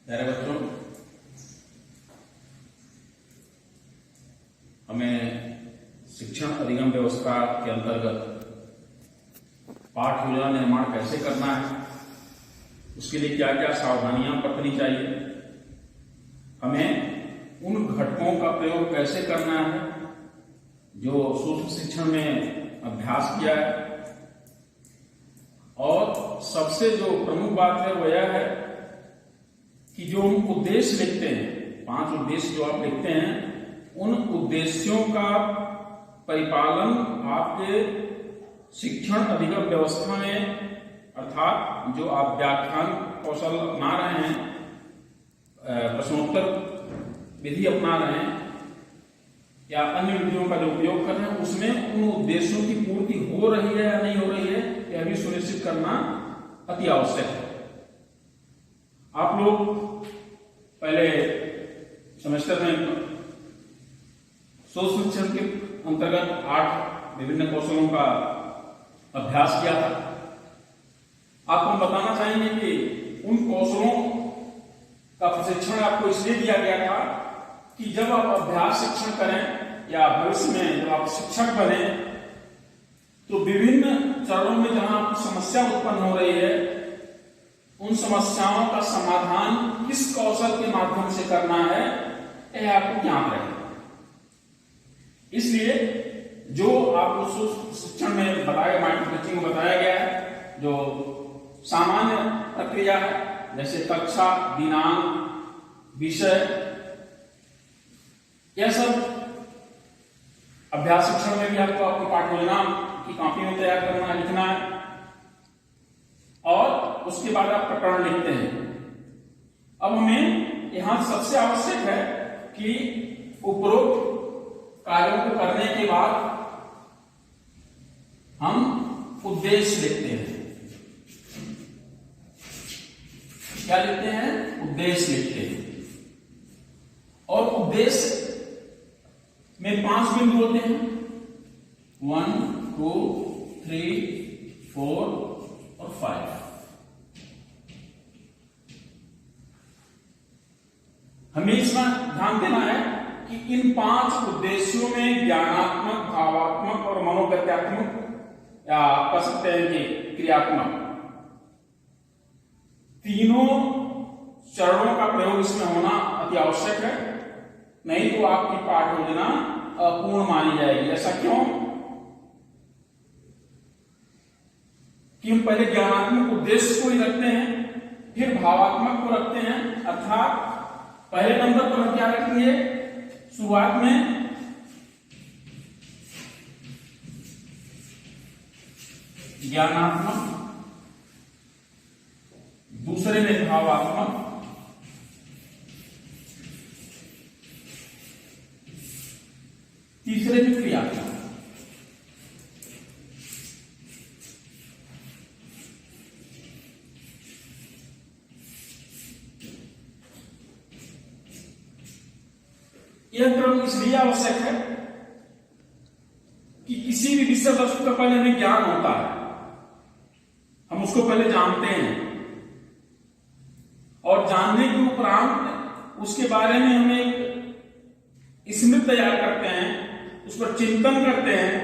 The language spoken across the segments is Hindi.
प्यारे बच्चों, हमें शिक्षण अधिगम व्यवस्था के अंतर्गत पाठ योजना निर्माण कैसे करना है, उसके लिए क्या क्या सावधानियां बरतनी चाहिए, हमें उन घटकों का प्रयोग कैसे करना है जो सूक्ष्म शिक्षण में अभ्यास किया है, और सबसे जो प्रमुख बात है वो यह है कि जो हम उद्देश्य लिखते हैं, 5 उद्देश्य जो आप लिखते हैं, उन उद्देश्यों का परिपालन आपके शिक्षण अधिगम व्यवस्था में, अर्थात जो आप व्याख्यान कौशल अपना रहे हैं, प्रश्नोत्तर विधि अपना रहे हैं या अन्य विधियों का जो उपयोग कर रहे हैं, उसमें उन उद्देश्यों की पूर्ति हो रही है या नहीं हो रही है, यह भी सुनिश्चित करना अति आवश्यक है। आप लोग पहले सेमेस्टर में सूक्ष्म शिक्षण के अंतर्गत 8 विभिन्न कौशलों का अभ्यास किया था। आपको हम बताना चाहेंगे कि उन कौशलों का प्रशिक्षण आपको इसलिए दिया गया था कि जब आप अभ्यास शिक्षण करें या भविष्य में जब आप शिक्षक बने तो विभिन्न चरणों में जहां आपको समस्या उत्पन्न हो रही है, उन समस्याओं का समाधान किस कौशल के माध्यम से करना है, यह आपको ज्ञान रहे। इसलिए जो आपको शिक्षण में बताया, माइक्रो टीचिंग में बताया गया है, जो सामान्य प्रक्रिया है, जैसे कक्षा, दिनांक, विषय, यह सब अभ्यास शिक्षण में भी आपको आपकी पाठ योजना की कॉपी में तैयार करना है, लिखना है, और उसके बाद आप प्रकरण लिखते हैं। अब हमें यहां सबसे आवश्यक है कि उपरोक्त कार्यों को करने के बाद हम उद्देश्य लिखते हैं। क्या लिखते हैं? उद्देश्य लिखते हैं। और उद्देश्य में 5 बिंदु होते हैं, 1, 2, 3, 4 और 5। हमें इसमें ध्यान देना है कि इन 5 उद्देश्यों में ज्ञानात्मक, भावात्मक और मनोगत्यात्मक, या कह सकते हैं कि क्रियात्मक, तीनों चरणों का प्रयोग इसमें होना अति आवश्यक है। नहीं तो आपकी पाठ योजना अपूर्ण मानी जाएगी। ऐसा क्यों? कि हम पहले ज्ञानात्मक उद्देश्य को ही रखते हैं, फिर भावात्मक को रखते हैं, अर्थात पहले नंबर पर हम क्या रखेंगे? शुरुआत में ज्ञानात्मक, दूसरे में भावात्मक, तीसरे में क्रियात्मक। यह क्रम इसलिए आवश्यक है कि किसी भी विषय वस्तु का पहले हमें ज्ञान होता है, हम उसको पहले जानते हैं, और जानने के उपरांत उसके बारे में हम एक स्मृति तैयार करते हैं, उस पर चिंतन करते हैं,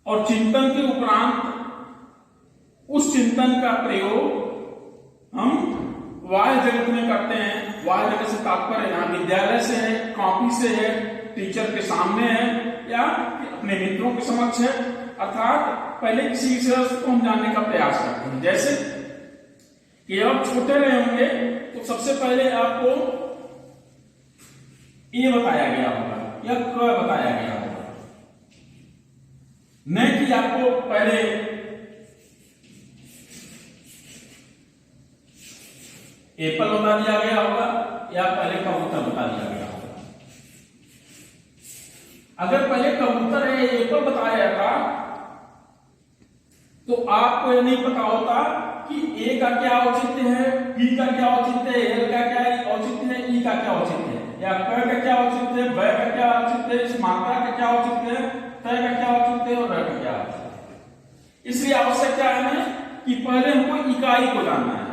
और चिंतन के उपरांत उस चिंतन का प्रयोग हम बाह्य जगत में करते हैं। बाह्य जगत से तात्पर्य यहाँ विद्यालय से है, कॉपी से है, टीचर के सामने है, या अपने मित्रों के समक्ष है। अर्थात पहले किसी विषय को हम जानने का प्रयास करते हैं। जैसे कि आप छोटे रहे होंगे तो सबसे पहले आपको ये बताया गया होगा या क बताया गया होगा, नहीं कि आपको पहले एप्पल बता दिया गया होगा या पहले कबूतर बता दिया गया होगा। अगर पहले कबूतर या एप्पल बताया जाता तो आपको यह नहीं पता होता कि ए का क्या औचित्य है, बी का क्या औचित्य है, एल का क्या औचित्य है, ई का क्या औचित्य है, या क का क्या औचित्य है, ब का क्या औचित्य है, इस मात्रा का क्या औचित्य है, त का क्या औचित्य है और र का क्या औचित्य है। इसलिए आवश्यक क्या है कि पहले हमको इकाई को जानना है,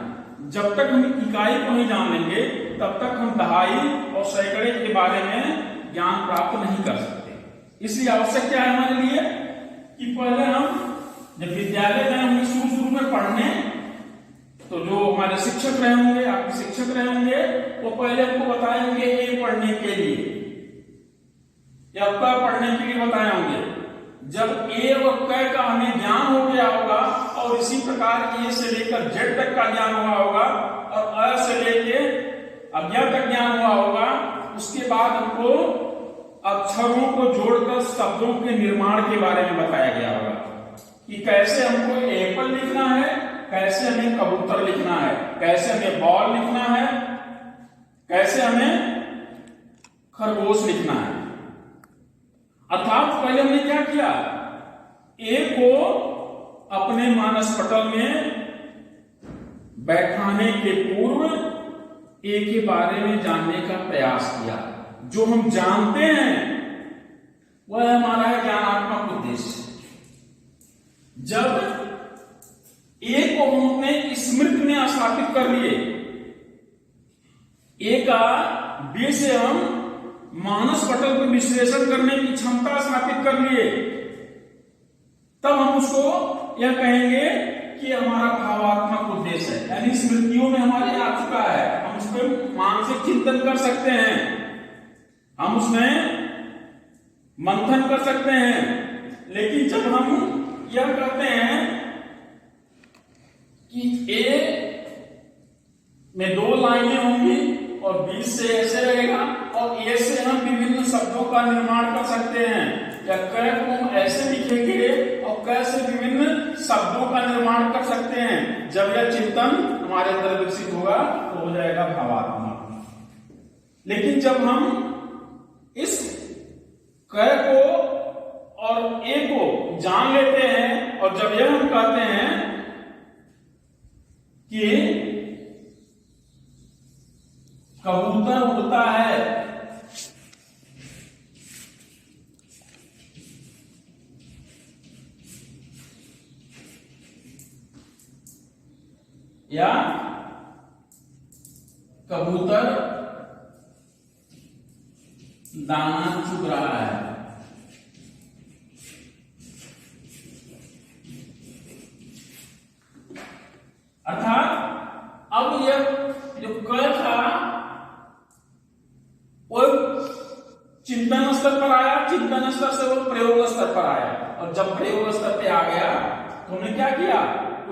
जब तक हम इकाई को नहीं जान लेंगे तब तक हम दहाई और सैकड़े के बारे में ज्ञान प्राप्त नहीं कर सकते। इसलिए आवश्यक क्या है हमारे लिए कि पहले हम जब विद्यालय में हम शुरू में पढ़ने, तो जो हमारे शिक्षक रहे होंगे, आपके शिक्षक रहे होंगे, वो पहले हमको बताएंगे ए पढ़ने के लिए या क पढ़ने के लिए बताए होंगे। जब ए और क का हमें ज्ञान हो गया होगा और इसी प्रकार ए से लेकर जेड तक का ज्ञान हुआ होगा और अ से लेके अज्ञा तक ज्ञान हुआ होगा, उसके बाद हमको अक्षरों को जोड़कर शब्दों के निर्माण के बारे में बताया गया होगा कि कैसे हमको एप्पल लिखना है, कैसे हमें कबूतर लिखना है, कैसे हमें बॉल लिखना है, कैसे हमें खरगोश लिखना है। अर्थात पहले हमने क्या किया, ए को अपने मानस पटल में बैठाने के पूर्व ए के बारे में जानने का प्रयास किया। जो हम जानते हैं वह हमारा है ज्ञानात्मक उद्देश्य। जब ए को हम अपने स्मृति में स्थापित कर लिए, ए का बी से हम मानस पटल पर विश्लेषण करने की क्षमता स्थापित कर लिए, तब हम उसको यह कहेंगे कि हमारा भावात्मक उद्देश्य है, यानी स्मृतियों में हमारे आ चुका है, हम उस पर मानसिक चिंतन कर सकते हैं, हम उसमें मंथन कर सकते हैं। लेकिन जब हम यह करते हैं कि ए में 2 लाइनें होंगी और बी से ऐसे रहेगा और ए से हम विभिन्न शब्दों का निर्माण कर सकते हैं, या क को हम ऐसे लिखेंगे और क से विभिन्न शब्दों का निर्माण कर सकते हैं। जब यह चिंतन हमारे अंदर विकसित होगा तो हो जाएगा भावात्मक। लेकिन जब हम इस क को और ए को जान लेते हैं और जब यह हम कहते हैं कि कबूतर उड़ता है, या कबूतर दाना चुग रहा है, अर्थात अब यह जो क था वो चिंतन स्तर पर आया, चिंतन स्तर से वो प्रयोग स्तर पर आया, और जब प्रयोग स्तर पे आ गया तो उन्होंने क्या किया,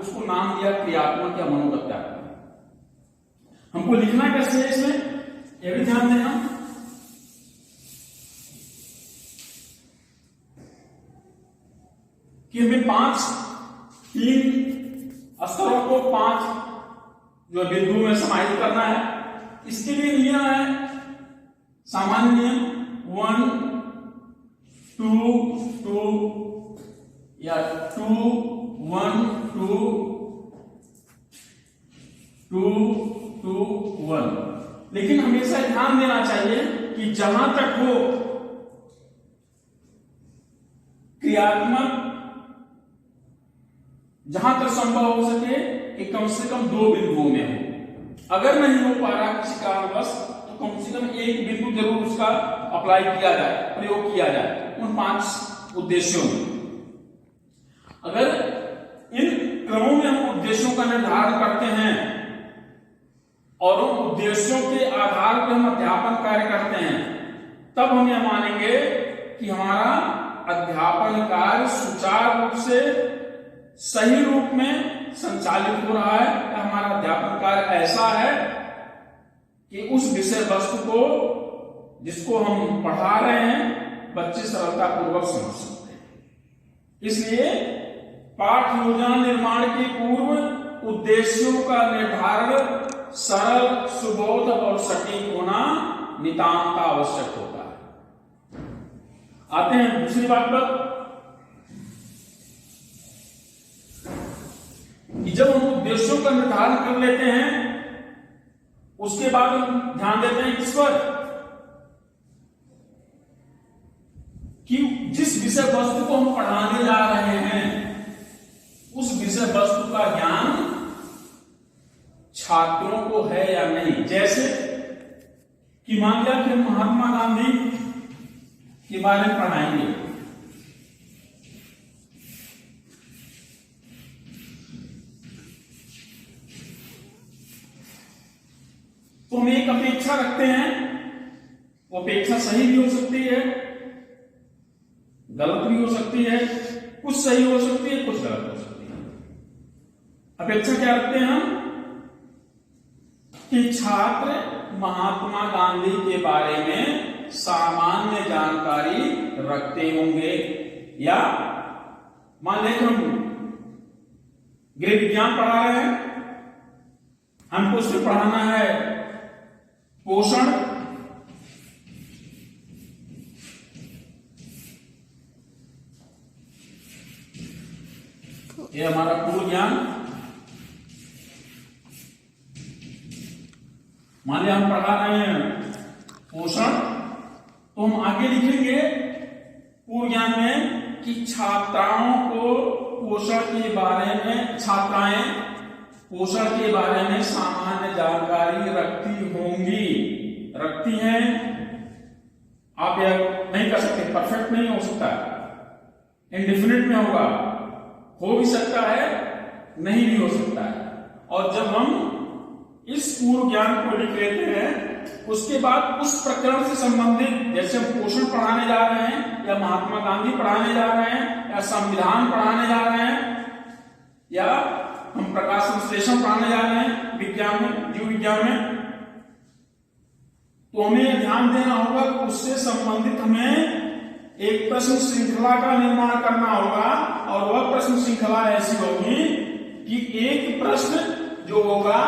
उसको नाम दिया क्रियात्मक या मनोगत्या। हमको लिखना कैसे है इसमें, यह भी ध्यान देना। कि हमें 3 स्तरों को 5 जो बिंदु में समाहित करना है। इसके लिए नियम है, सामान्य नियम 1 2 2 या 2 1 2 2 2 1। लेकिन हमेशा ध्यान देना चाहिए कि जहां तक हो क्रियात्मक, जहां तक संभव हो सके कि कम से कम 2 बिंदुओं में हो। अगर नहीं हो पा रहा किसी कारणवश तो कम से कम 1 बिंदु जरूर उसका अप्लाई किया जाए, प्रयोग किया जाए उन 5 उद्देश्यों में। अगर इन क्रमों में हम उद्देश्यों का निर्धारण करते हैं और उन उद्देश्यों के आधार पर हम अध्यापन कार्य करते हैं, तब हम यह मानेंगे कि हमारा अध्यापन कार्य सुचारू रूप से सही रूप में संचालित हो रहा है। हमारा अध्यापन कार्य ऐसा है कि उस विषय वस्तु को जिसको हम पढ़ा रहे हैं बच्चे सरलता पूर्वक समझ सकते हैं। इसलिए पाठ योजना निर्माण के पूर्व उद्देश्यों का निर्धारण सरल, सुबोध और सटीक होना नितांत आवश्यक होता है। आते हैं दूसरी बात पर कि जब हम उद्देश्यों का निर्धारण कर लेते हैं उसके बाद हम ध्यान देते हैं किस पर, कि जिस विषय वस्तु को हम पढ़ाने जा रहे हैं उस विषय वस्तु का ज्ञान छात्रों को है या नहीं। जैसे कि मान लिया कि महात्मा गांधी के बारे में पढ़ाएंगे, तो हम एक अपेक्षा रखते हैं, वो अपेक्षा सही भी हो सकती है, गलत भी हो सकती है, कुछ सही हो सकती है, कुछ गलत हो सकती है। अपेक्षा क्या रखते हैं हम कि छात्र महात्मा गांधी के बारे में सामान्य जानकारी रखते होंगे, या मान लें हम गृह विज्ञान पढ़ा रहे हैं, हमको सिर्फ पढ़ाना है पोषण, ये हमारा पूर्व ज्ञान। मान लिया हम पढ़ा रहे हैं पोषण, तो हम आगे लिखेंगे पूर्व ज्ञान में कि छात्राओं को पोषण के बारे में, छात्राएं पोषण के बारे में सामान्य जानकारी रखती होंगी, रखती हैं। आप यह नहीं कर सकते, परफेक्ट नहीं हो सकता, इंडेफिनिट में होगा, हो भी सकता है, नहीं भी हो सकता है। और जब हम इस पूर्व ज्ञान को लिख लेते हैं, उसके बाद उस प्रकरण से संबंधित, जैसे हम पोषण पढ़ाने जा रहे हैं, या महात्मा गांधी पढ़ाने जा रहे हैं, या संविधान पढ़ाने जा रहे हैं, या हम प्रकाश संश्लेषण पढ़ाने जा रहे हैं विज्ञान में, जीव विज्ञान में, तो हमें यह ध्यान देना होगा कि उससे संबंधित हमें एक प्रश्न श्रृंखला का निर्माण करना होगा। और वह प्रश्न श्रृंखला ऐसी होगी कि एक प्रश्न जो होगा,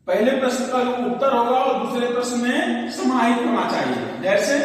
पहले प्रश्न का जो उत्तर होगा और दूसरे प्रश्न में समाहित होना चाहिए। जैसे